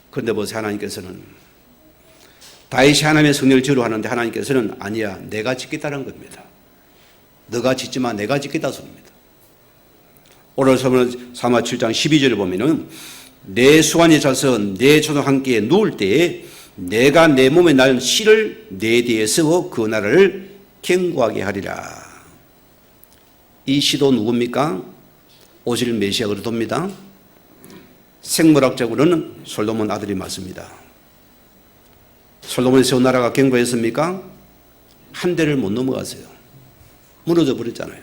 그런데 보세요, 하나님께서는 다윗이 하나님의 성전을 지으려 하는데 하나님께서는 아니야, 내가 짓겠다는 겁니다. 너가 짓지만 내가 짓겠다 소리입니다. 오늘 사마 7장 12절을 보면은 내 수완이 차서 내 조상 함께 누울 때에 내가 내 몸에 날 실을 내 뒤에 세워 그 나라를 견고하게 하리라. 이 시도 누굽니까? 오실 메시아 그리스도입니다. 생물학적으로는 솔로몬 아들이 맞습니다. 솔로몬이 세운 나라가 견고했습니까? 한 대를 못 넘어갔어요. 무너져 버렸잖아요.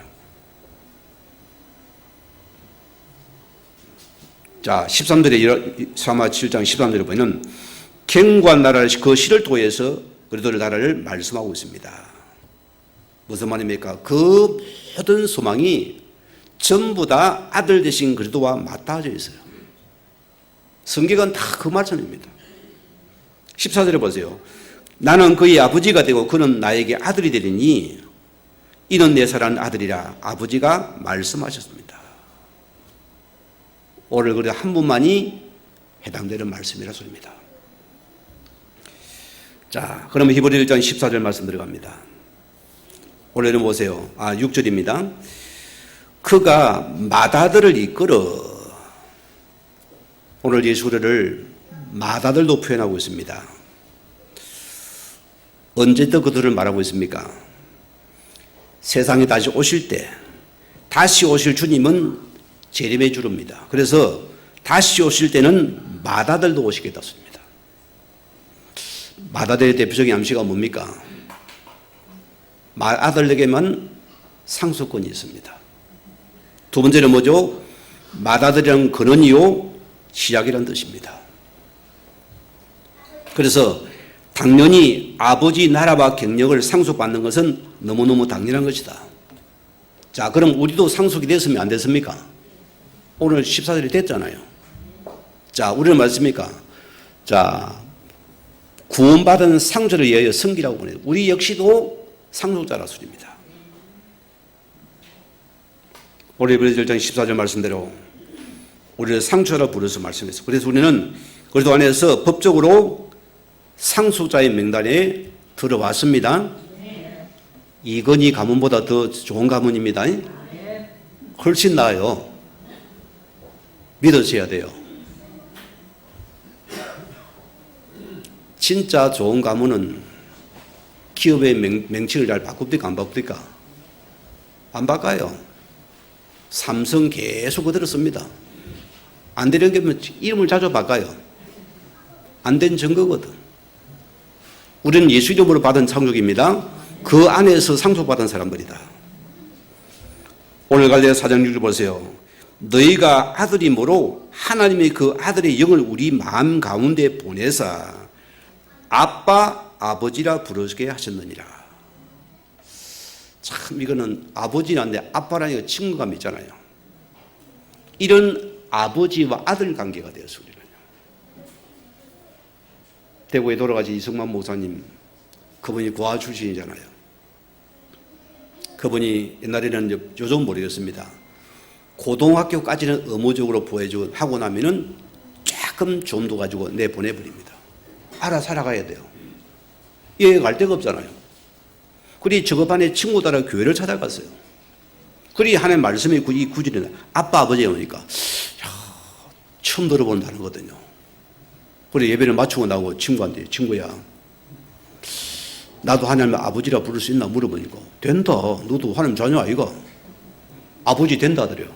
자, 13절에 사마 7장 13절에 보면 견고한 나라를 그 실을 통해서 그리스도의 나라를 말씀하고 있습니다. 무슨 말입니까? 그 모든 소망이 전부 다 아들 되신 그리스도와 맞닿아져 있어요. 성경은 다 그 말씀입니다. 14절에 보세요. 나는 그의 아버지가 되고 그는 나에게 아들이 되리니 이는 내 사랑하는 아들이라 아버지가 말씀하셨습니다. 오늘 그래 한 분만이 해당되는 말씀이라 소리입니다. 자, 그러면 히브리 1장 14절 말씀 들어갑니다. 오늘은 보세요. 6절입니다. 그가 맏아들을 이끌어. 오늘 예수 그리스도를 맏아들도 표현하고 있습니다. 언제부터 그들을 말하고 있습니까? 세상에 다시 오실 때, 다시 오실 주님은 재림의 주입니다. 그래서 다시 오실 때는 맏아들도 오시겠다 씁니다. 맏아들의 대표적인 암시가 뭡니까? 맏아들에게만 상속권이 있습니다. 두 번째는 뭐죠? 맏아들이란 근원이요 시작이라는 뜻입니다. 그래서 당연히 아버지 나라와 경력을 상속받는 것은 너무너무 당연한 것이다. 자, 그럼 우리도 상속이 됐으면 안 됐습니까? 오늘 14절이 됐잖아요. 자, 우리는 맞습니까? 자, 구원받은 상조를 위하여 성기라고 보내요. 우리 역시도 상속자라 소리입니다. 오늘 히브리서 1장 14절 말씀대로 우리를 상조라 부르서 말씀했어요. 그래서 우리는 그리스도 안에서 법적으로 상속자의 명단에 들어왔습니다. 이건희 가문보다 더 좋은 가문입니다. 훨씬 나아요. 믿으셔야 돼요. 진짜 좋은 가문은 기업의 명칭을 잘 바꿉니까? 안 바꿉니까? 안 바꿔요. 삼성 계속 그대로 씁니다. 안 되는 게 이름을 자주 바꿔요. 안 된 증거거든. 우리는 예수 이름으로 받은 상속입니다. 그 안에서 상속받은 사람들이다. 오늘 갈대아 4장 6절 보세요. 너희가 아들이므로 하나님의 그 아들의 영을 우리 마음 가운데 보내사 아빠 아버지라 부르게 하셨느니라. 참 이거는 아버지라는데 아빠라는 친구감이 있잖아요. 이런 아버지와 아들 관계가 되었어 우리는. 대구에 돌아가신 이승만 목사님, 그분이 고아 출신이잖아요. 그분이 옛날에는 요즘 모르겠습니다. 고등학교까지는 의무적으로 하고 나면은 조금 좀도 가지고 내보내버립니다. 알아 살아가야 돼요. 여행 갈 데가 없잖아요. 그리 저거 반에 친구들하고 교회를 찾아갔어요. 그리 하나님 말씀이 이 구절이나 아빠 아버지가 오니까 처음 들어보는 단어거든요. 그래 예배를 마치고 나오고 친구한테 친구야 나도 하나님 아버지라 부를 수 있나 물어보니까 된다. 너도 하나님 자녀 아이가 아버지 된다 하더래요.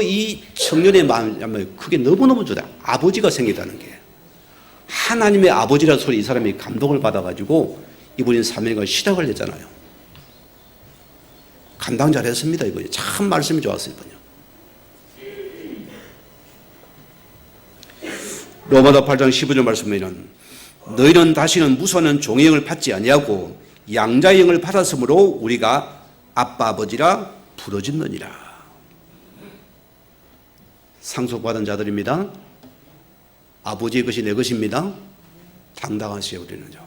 이 청년의 마음이 그게 너무너무 좋다. 아버지가 생기다는 게 하나님의 아버지라 소리 이 사람이 감동을 받아가지고 이분이 사명을 시작을 했잖아요. 감당 잘했습니다. 이분이 참 말씀이 좋았어요. 이분이. 로마서 8장 15절 말씀에는 너희는 다시는 무수한 종의 영을 받지 아니하고 양자의 영을 받았으므로 우리가 아빠 아버지라 부르짖느니라. 상속받은 자들입니다. 아버지의 것이 내 것입니다. 당당하시오 우리는요.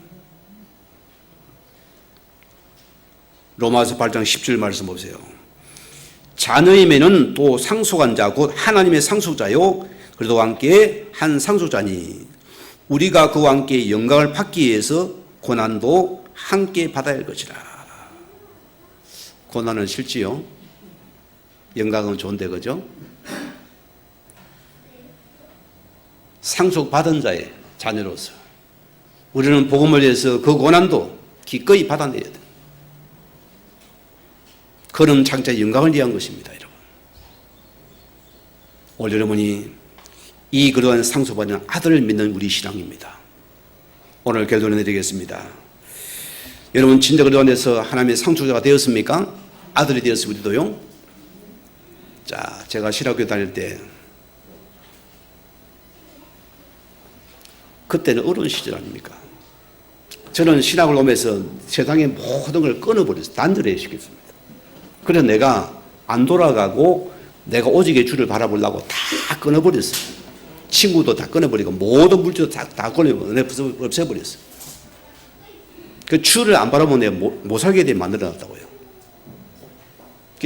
로마서 8장 10절 말씀 보세요. 자녀의 매는 또 상속한 자 곧 하나님의 상속자요 그리스도와 함께 한 상속자니 우리가 그와 함께 영광을 받기 위해서 고난도 함께 받아야 할 것이라. 고난은 싫지요. 영광은 좋은데 그죠? 상속받은 자의 자녀로서 우리는 복음을 위해서 그 고난도 기꺼이 받아내야 돼. 그는 장차의 영광을 위한 것입니다, 여러분. 오늘 여러분이 이 그러한 상속받은 아들을 믿는 우리 신앙입니다. 오늘 결론을 내리겠습니다. 여러분 진짜 그러한 데서 하나님의 상속자가 되었습니까? 아들이 되었습니다, 우리도요. 자, 제가 신학교 다닐 때 그때는 어려운 시절 아닙니까? 저는 신학을 오면서 세상의 모든 걸 끊어버렸어요. 단절해 시켰습니다. 그래서 내가 안 돌아가고 내가 오직의 주를 바라보려고 다 끊어버렸어요. 친구도 다 끊어버리고 모든 물질도 다 없애버렸어요. 그 주를 안 바라보면 내가 못 살게 되게 만들어놨다고요.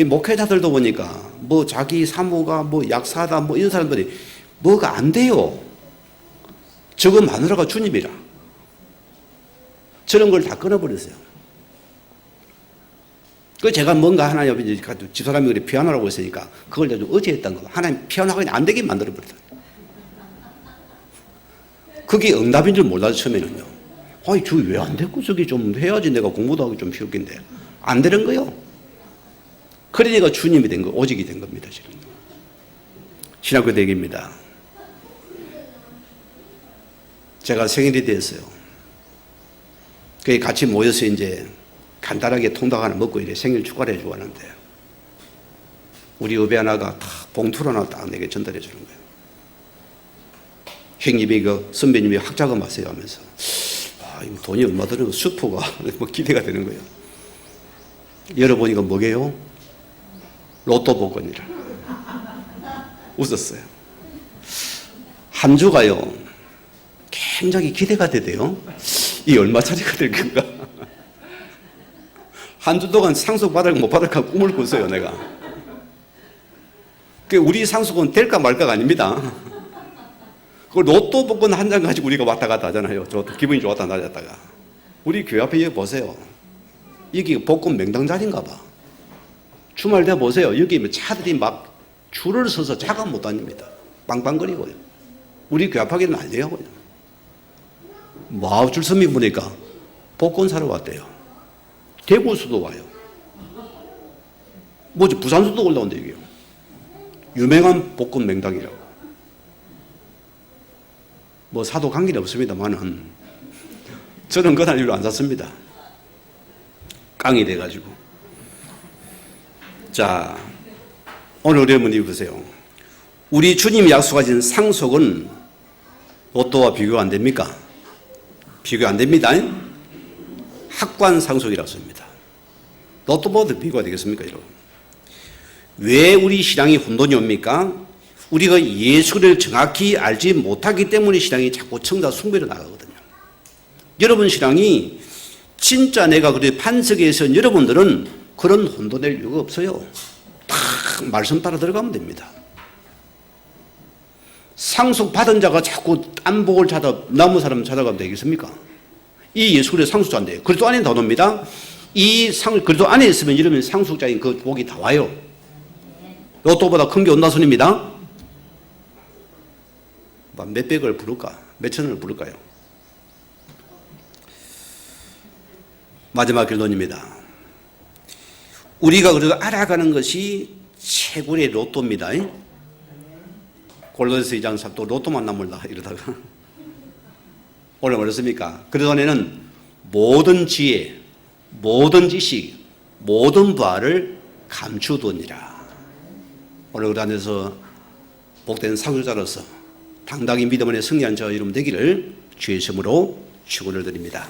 목회자들도 보니까 뭐 자기 사모가 뭐 약사다 뭐 이런 사람들이 뭐가 안 돼요. 저거 마누라가 주님이라. 저런 걸 다 끊어버렸어요. 그 제가 뭔가 하나님 집사람이 그래 피아노라고 했으니까 그걸 내가 좀 어제했던 거. 하나님 피아노가 안 되게 만들어버렸다. 그게 응답인 줄 몰라서 처음에는요. 아니 저 왜 안 됐고 저기 좀 해야지 내가 공부도 하기 좀 쉬웠겠는데 안 되는 거요. 그러니까 주님이 된 거, 오직이 된 겁니다. 지금 신학교 대기입니다. 제가 생일이 됐어요. 그게 같이 모여서 이제 간단하게 통닭 하나 먹고 이래 생일 축하를 해주고 하는데 우리 여배 하나가 다 봉투를 하나 딱 내게 전달해 주는 거예요. 형님이 그 선배님이 학자금 하세요 하면서 아, 이거 돈이 얼마 드는 수포가 뭐 기대가 되는 거예요. 열어보니까 뭐게요? 로또 복권이라. 웃었어요. 한 주가요 굉장히 기대가 되대요. 이 얼마짜리가 될 건가? 한 주 동안 상속 받을까 못 받을까 꿈을 꿨어요 내가. 우리 상속은 될까 말까가 아닙니다. 그 로또 복권 한 장 가지고 우리가 왔다 갔다 하잖아요. 기분이 좋았다 낮았다가. 우리 교회 앞에 여기 보세요. 여기 복권 명당 자리인가 봐. 주말 때 보세요. 여기 차들이 막 줄을 서서 차가 못 다닙니다. 빵빵거리고요. 우리 교회 앞에 난리야 그냥. 줄 서미 보니까 복권 사러 왔대요. 대구에서도 와요. 뭐지 부산서도 올라온대 이게요. 유명한 복권 명당이라고. 뭐 사도 관계는 없습니다만은 저는 그날 이후로 안 샀습니다. 깡이 돼가지고. 자, 오늘 우리 어머니 보세요. 우리 주님이 약속하신 상속은 로또와 비교가 안 됩니까? 비교 안 됩니다. 학관 상속이라고 씁니다. 로또보다 비교가 되겠습니까, 여러분? 왜 우리 신앙이 혼돈이 옵니까? 우리가 예수를 정확히 알지 못하기 때문에 신앙이 자꾸 청자 숭배로 나가거든요. 여러분 신앙이 진짜 내가 그래 판석에서 여러분들은 그런 혼돈될 이유가 없어요. 다 말씀 따라 들어가면 됩니다. 상속받은 자가 자꾸 딴 복을 찾아 남은 사람 찾아가면 되겠습니까? 이 예수 그리스도 상속자인데 그리스도 안에 다 놉니다. 그리스도 안에 있으면 이러면 상속자인 그 복이 다 와요. 로또보다 큰 게 온다 손입니다. 몇백을 부를까? 몇천을 부를까요? 마지막 결론입니다. 우리가 그래도 알아가는 것이 최고의 로또입니다. 골로새서 2장 3또 로또만 남을라 이러다가 오늘 뭐랬습니까? 그래서 안에는 모든 지혜, 모든 지식, 모든 부활을 감추더니라. 오늘 그 안에서 복된 상속자로서 당당히 믿음 안에 승리한 저 여러분 되기를 주의 이름으로 축원을 드립니다.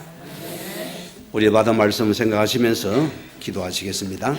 우리 받은 말씀 생각하시면서 기도하시겠습니다.